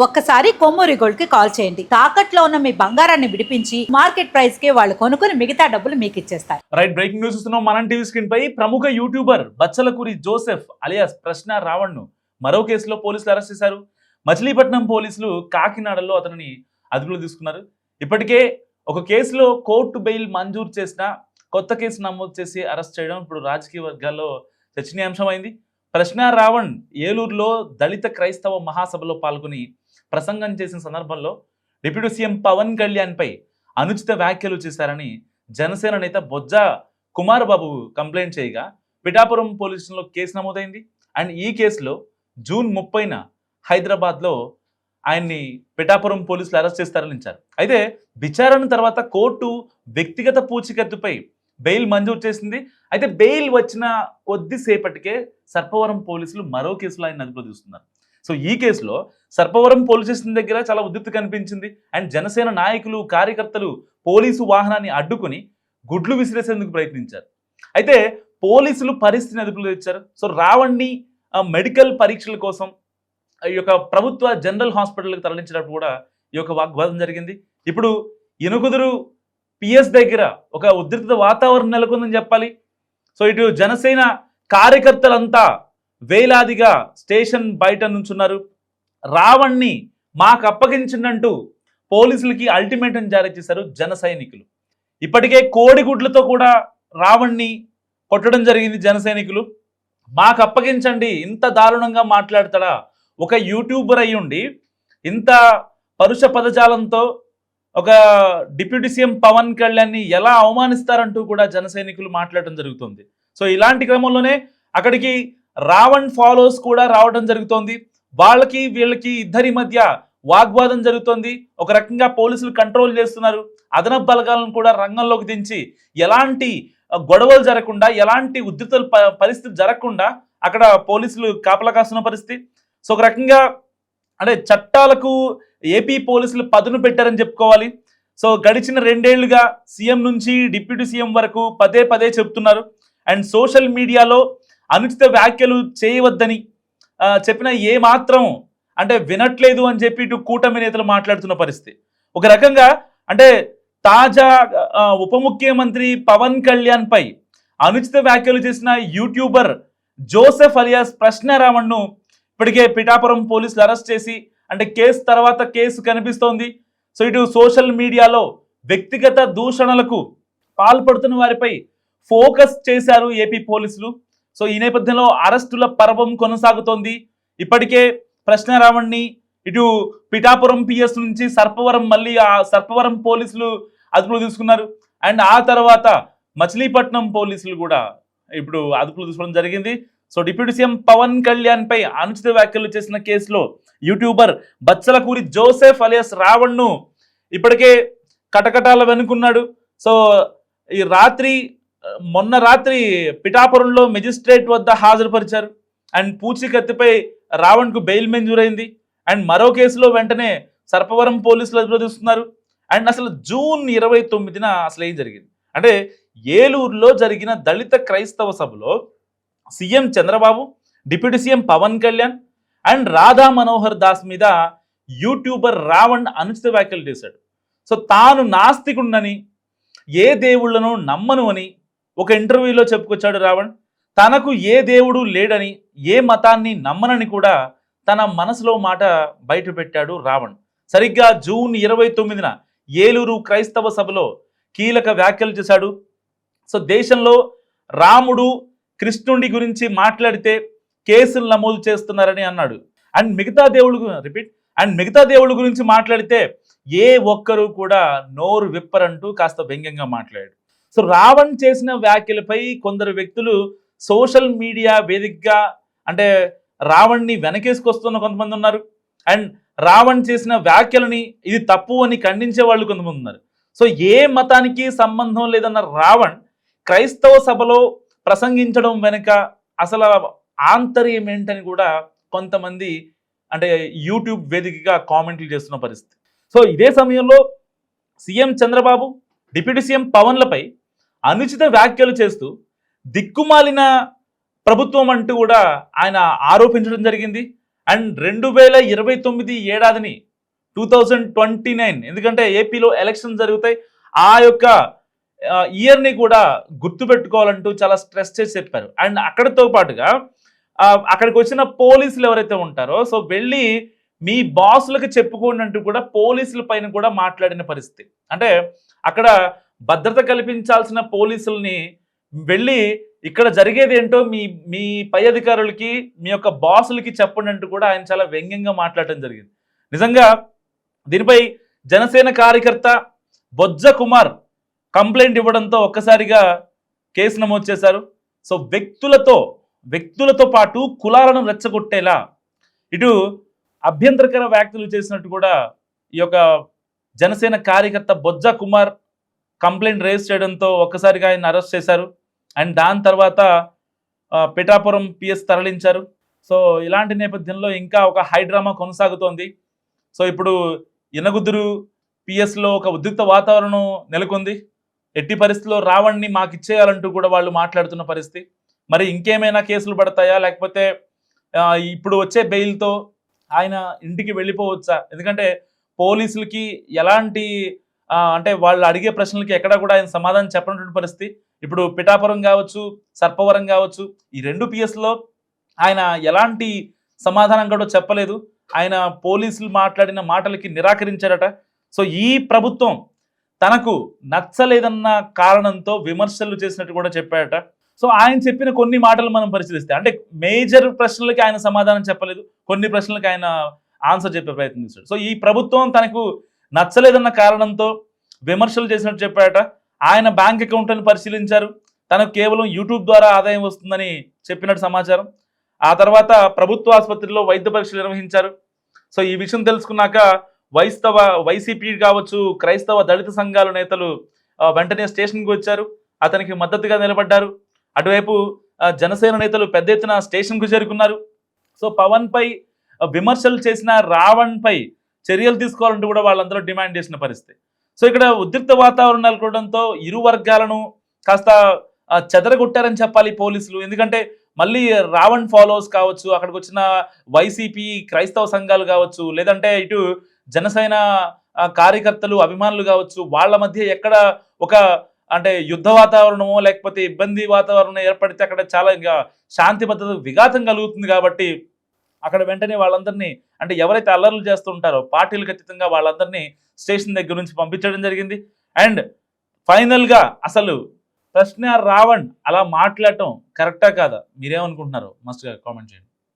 ఒక్కసారి కొమ్మూరి గోల్డ్ కి కాల్ చేయండి. తాకట్లో ఉన్న మీ బంగారాన్ని విడిపించి మార్కెట్ ప్రైస్ కి వాళ్ళు కొనుక్కుని మిగతా డబ్బులు మీకు ఇచ్చేస్తారు. రైట్, బ్రేకింగ్ న్యూస్ చూస్తున్నాం. మనం టీవీ స్క్రీన్ పై ప్రముఖ యూట్యూబర్ బచ్చలకూరి జోసెఫ్ అలియాస్ ప్రశ్న రావణ్ ను మరో కేసులో పోలీసులు అరెస్ట్ చేశారు. మచిలీపట్నం పోలీసులు కాకినాడలో అతనిని అదుపులో తీసుకున్నారు. ఇప్పటికే ఒక కేసులో కోర్టు బెయిల్ మంజూరు చేసిన కొత్త కేసు నమోదు చేసి అరెస్ట్ చేయడం ఇప్పుడు రాజకీయ వర్గాల్లో చర్చనీయాంశమైంది. ప్రశ్న రావణ్ ఏలూరులో దళిత క్రైస్తవ మహాసభలో పాల్గొని ప్రసంగం చేసిన సందర్భంలో డిప్యూటీ సీఎం పవన్ కళ్యాణ్ పై అనుచిత వ్యాఖ్యలు చేశారని జనసేన నేత బొజ్జ కుమార్ బాబు కంప్లైంట్ చేయగా పిఠాపురం పోలీస్ స్టేషన్లో కేసు నమోదైంది. అండ్ ఈ కేసులో జూన్ 30న హైదరాబాద్లో ఆయన్ని పిఠాపురం పోలీసులు అరెస్ట్ చేస్తారని ఇచ్చారు. అయితే విచారణ తర్వాత కోర్టు వ్యక్తిగత పూచీకత్తుపై బెయిల్ మంజూరు చేసింది. అయితే బెయిల్ వచ్చిన కొద్దిసేపటికే సర్పవరం పోలీసులు మరో కేసులో ఆయన అదుపులో తీసుకున్నారు. సో ఈ కేసులో సర్పవరం పోలీస్ స్టేషన్ దగ్గర చాలా ఉద్రిక్తత కనిపించింది. అండ్ జనసేన నాయకులు కార్యకర్తలు పోలీసు వాహనాన్ని అడ్డుకుని గుడ్లు విసిరేసేందుకు ప్రయత్నించారు. అయితే పోలీసులు పరిస్థితిని అదుపులో తెచ్చారు. సో రావణ్ణి మెడికల్ పరీక్షల కోసం ఈ యొక్క ప్రభుత్వ జనరల్ హాస్పిటల్కి తరలించినప్పుడు కూడా ఈ యొక్క వాగ్వాదం జరిగింది. ఇప్పుడు ఇనుకుదురు పిఎస్ దగ్గర ఒక ఉద్రిక్త వాతావరణం నెలకొందని చెప్పాలి. సో ఇటు జనసేన కార్యకర్తలంతా వేలాదిగా స్టేషన్ బయట నుంచున్నారు. రావణ్ణి మాకు అప్పగించిందంటూ పోలీసులకి అల్టిమేటం జారీ చేశారు జన సైనికులు. ఇప్పటికే కోడిగుడ్లతో కూడా రావణ్ణి కొట్టడం జరిగింది జన సైనికులు. మాకు అప్పగించండి, ఇంత దారుణంగా మాట్లాడతాడా, ఒక యూట్యూబర్ అయి ఉండి ఇంత పరుష పదజాలంతో ఒక డిప్యూటీ సీఎం పవన్ కళ్యాణ్ని ఎలా అవమానిస్తారంటూ కూడా జన సైనికులు మాట్లాడడం జరుగుతుంది. సో ఇలాంటి క్రమంలోనే అక్కడికి రావణ్ ఫాలోవర్స్ కూడా రావడం జరుగుతోంది. వాళ్ళకి వీళ్ళకి ఇద్దరి మధ్య వాగ్వాదం జరుగుతోంది. ఒక రకంగా పోలీసులు కంట్రోల్ చేస్తున్నారు. అదనపు బలగాలను కూడా రంగంలోకి దించి ఎలాంటి గొడవలు జరగకుండా, ఎలాంటి ఉద్రిక్త పరిస్థితి జరగకుండా అక్కడ పోలీసులు కాపలా కాస్తున్న పరిస్థితి. సో ఒక రకంగా అంటే చట్టాలకు ఏపీ పోలీసులు పదును పెట్టారని చెప్పుకోవాలి. సో గడిచిన 2 ఏళ్లుగా సీఎం నుంచి డిప్యూటీ సీఎం వరకు పదే పదే చెప్తున్నారు. అండ్ సోషల్ మీడియాలో అనుచిత వ్యాఖ్యలు చేయవద్దని చెప్పిన ఏ మాత్రం అంటే వినట్లేదు అని చెప్పి ఇటు కూటమి నేతలు మాట్లాడుతున్న పరిస్థితి. ఒక రకంగా అంటే తాజా ఉప ముఖ్యమంత్రి పవన్ కళ్యాణ్ పై అనుచిత వ్యాఖ్యలు చేసిన యూట్యూబర్ జోసెఫ్ అలియాస్ ప్రశ్న రావణ్ను ఇప్పటికే పిఠాపురం పోలీసులు అరెస్ట్ చేసి అంటే కేసు తర్వాత కేసు కనిపిస్తోంది. సో ఇటు సోషల్ మీడియాలో వ్యక్తిగత దూషణలకు పాల్పడుతున్న వారిపై ఫోకస్ చేశారు ఏపీ పోలీసులు. సో ఈ నేపథ్యంలో అరెస్టుల పర్వం కొనసాగుతోంది. ఇప్పటికే ప్రశ్న రావణ్ణి ఇటు పిఠాపురం పిఎస్ నుంచి సర్పవరం మళ్ళీ ఆ సర్పవరం పోలీసులు అదుపులో తీసుకున్నారు. అండ్ ఆ తర్వాత మచిలీపట్నం పోలీసులు కూడా ఇప్పుడు అదుపులో తీసుకోవడం జరిగింది. So deputy CM Pawan Kalyan పై అనుచిత వ్యాఖ్యలు చేసిన కేసులో యూట్యూబర్ బచ్చలకూరి జోసెఫ్ అలియాస్ రావణ్ను ఇప్పటికే కటకటాల వెనుకున్నాడు. సో ఈ మొన్న రాత్రి పిఠాపురంలో మెజిస్ట్రేట్ వద్ద హాజరుపరిచారు. అండ్ పూచీకత్తుపై రావణ్కు బెయిల్ మంజూరైంది. అండ్ మరో కేసులో వెంటనే సర్పవరం పోలీసులు అదుపులో తీసుకున్నారు. అండ్ అసలు జూన్ 29న అసలు ఏం జరిగింది అంటే ఏలూరులో జరిగిన దళిత క్రైస్తవ సభలో CM Chandrababu, deputy CM Pawan Kalyan and Radha Manohar Das మీద యూట్యూబర్ రావణ్ అనుచిత వ్యాఖ్యలు చేశాడు. సో తాను నాస్తికుడినని, ఏ దేవుళ్లను నమ్మను అని ఒక ఇంటర్వ్యూలో చెప్పుకొచ్చాడు రావణ్. తనకు ఏ దేవుడు లేడని, ఏ మతాన్ని నమ్మనని కూడా తన మనసులో మాట బయట పెట్టాడు రావణ్. సరిగ్గా జూన్ 29న ఏలూరు క్రైస్తవ సభలో కీలక వ్యాఖ్యలు చేశాడు. సో దేశంలో రాముడు, కృష్ణుడి గురించి మాట్లాడితే కేసులు నమోదు చేస్తున్నారని అన్నాడు. అండ్ మిగతా దేవుళ్ళ గురించి మాట్లాడితే ఏ ఒక్కరూ కూడా నోరు విప్పరంటూ కాస్త వ్యంగ్యంగా మాట్లాడాడు. సో రావణ్ చేసిన వ్యాఖ్యలపై కొందరు వ్యక్తులు సోషల్ మీడియా వేదికగా అంటే రావణ్ని వెనకేసుకొస్తున్న కొంతమంది ఉన్నారు. అండ్ రావణ్ చేసిన వ్యాఖ్యలని ఇది తప్పు అని ఖండించే వాళ్ళు కొంతమంది ఉన్నారు. సో ఏ మతానికి సంబంధం లేదన్న రావణ్ క్రైస్తవ సభలో ప్రసంగించడం వెనుక అసలు ఆంతర్యం ఏంటని కూడా కొంతమంది అంటే యూట్యూబ్ వేదికగా కామెంట్లు చేస్తున్న పరిస్థితి. సో ఇదే సమయంలో సీఎం చంద్రబాబు, డిప్యూటీ సీఎం పవన్లపై అనుచిత వ్యాఖ్యలు చేస్తూ దిక్కుమాలిన ప్రభుత్వం అంటూ కూడా ఆయన ఆరోపించడం జరిగింది. అండ్ 2029 ఏడాదిని 2029, ఎందుకంటే ఏపీలో ఎలక్షన్ జరుగుతాయి, ఆ యొక్క ఇయర్ని కూడా గుర్తుపెట్టుకోవాలంటూ చాలా స్ట్రెస్ చేసి చెప్పారు. అండ్ అక్కడితో పాటుగా అక్కడికి వచ్చిన పోలీసులు ఎవరైతే ఉంటారో సో వెళ్ళి మీ బాసులకు చెప్పుకోండి అంటూ కూడా పోలీసుల పైన కూడా మాట్లాడిన పరిస్థితి. అంటే అక్కడ భద్రత కల్పించాల్సిన పోలీసుల్ని వెళ్ళి ఇక్కడ జరిగేది ఏంటో మీ మీ పై అధికారులకి మీ యొక్క బాసులకి చెప్పండి అంటూ కూడా ఆయన చాలా వ్యంగ్యంగా మాట్లాడటం జరిగింది. నిజంగా దీనిపై జనసేన కార్యకర్త బొజ్జ కుమార్ కంప్లైంట్ ఇవ్వడంతో ఒక్కసారిగా కేసు నమోదు చేశారు. సో వ్యక్తులతో పాటు కులాలను రెచ్చగొట్టేలా ఇటు అభ్యంతరకర వ్యాఖ్యలు చేసినట్టు కూడా ఈ యొక్క జనసేన కార్యకర్త బొజ్జ కుమార్ కంప్లైంట్ రేజ్ చేయడంతో ఒక్కసారిగా ఆయన అరెస్ట్ చేశారు. అండ్ దాని తర్వాత పిఠాపురం పిఎస్ తరలించారు. సో ఇలాంటి నేపథ్యంలో ఇంకా ఒక హైడ్రామా కొనసాగుతోంది. సో ఇప్పుడు ఇనగుదురు పిఎస్లో ఒక ఉద్రిక్త వాతావరణం నెలకొంది. ఎట్టి పరిస్థితుల్లో రావణ్ని మాకు ఇచ్చేయాలంటూ కూడా వాళ్ళు మాట్లాడుతున్న పరిస్థితి. మరి ఇంకేమైనా కేసులు పడతాయా, లేకపోతే ఇప్పుడు వచ్చే బెయిల్తో ఆయన ఇంటికి వెళ్ళిపోవచ్చా? ఎందుకంటే పోలీసులకి ఎలాంటి అంటే వాళ్ళు అడిగే ప్రశ్నలకి ఎక్కడా కూడా ఆయన సమాధానం చెప్పనటువంటి పరిస్థితి. ఇప్పుడు పిఠాపురం కావచ్చు, సర్పవరం కావచ్చు, ఈ 2 పిఎస్లో ఆయన ఎలాంటి సమాధానం కూడా చెప్పలేదు. ఆయన పోలీసులు మాట్లాడిన మాటలకి నిరాకరించారట. సో ఈ ప్రభుత్వం తనకు నచ్చలేదన్న కారణంతో విమర్శలు చేసినట్టు కూడా చెప్పారట. సో ఆయన చెప్పిన కొన్ని మాటలు మనం పరిశీలిస్తే అంటే మేజర్ ప్రశ్నలకి ఆయన సమాధానం చెప్పలేదు, కొన్ని ప్రశ్నలకు ఆయన ఆన్సర్ చెప్పే ప్రయత్నం చేశాడు. సో ఈ ప్రభుత్వం తనకు నచ్చలేదన్న కారణంతో విమర్శలు చేసినట్టు చెప్పారట. ఆయన బ్యాంక్ అకౌంట్ని పరిశీలించారు, తనకు కేవలం యూట్యూబ్ ద్వారా ఆదాయం వస్తుందని చెప్పినట్టు సమాచారం. ఆ తర్వాత ప్రభుత్వ ఆసుపత్రిలో వైద్య పరీక్షలు నిర్వహించారు. సో ఈ విషయం తెలుసుకున్నాక వైసీపీ కావచ్చు, క్రైస్తవ దళిత సంఘాల నేతలు వెంటనే స్టేషన్కి వచ్చారు, అతనికి మద్దతుగా నిలబడ్డారు. అటువైపు జనసేన నేతలు పెద్ద ఎత్తున స్టేషన్కు చేరుకున్నారు. సో పవన్పై విమర్శలు చేసిన రావణ్పై చర్యలు తీసుకోవాలంటూ కూడా వాళ్ళందరూ డిమాండ్ చేసిన పరిస్థితి. సో ఇక్కడ ఉద్రిక్త వాతావరణం నెలకొనడంతో ఇరు వర్గాలను కాస్త చెదరగొట్టారని చెప్పాలి పోలీసులు. ఎందుకంటే మళ్ళీ రావణ్ ఫాలోవర్స్ కావచ్చు, అక్కడికి వచ్చిన వైసీపీ క్రైస్తవ సంఘాలు కావచ్చు, లేదంటే ఇటు జనసేన కార్యకర్తలు అభిమానులు కావచ్చు, వాళ్ళ మధ్య ఎక్కడ ఒక అంటే యుద్ధ వాతావరణమో లేకపోతే ఇబ్బంది వాతావరణం ఏర్పడితే అక్కడ చాలా ఇంకా శాంతి భద్రత విఘాతం కలుగుతుంది. కాబట్టి అక్కడ వెంటనే వాళ్ళందరినీ అంటే ఎవరైతే అల్లర్లు చేస్తూ ఉంటారో పార్టీలకు అతీతంగా వాళ్ళందరినీ స్టేషన్ దగ్గర నుంచి పంపించడం జరిగింది. అండ్ ఫైనల్గా అసలు ప్రశ్న రావణ్ అలా మాట్లాడటం కరెక్టా కాదా, మీరేమనుకుంటున్నారో మస్ట్గా కామెంట్ చేయండి.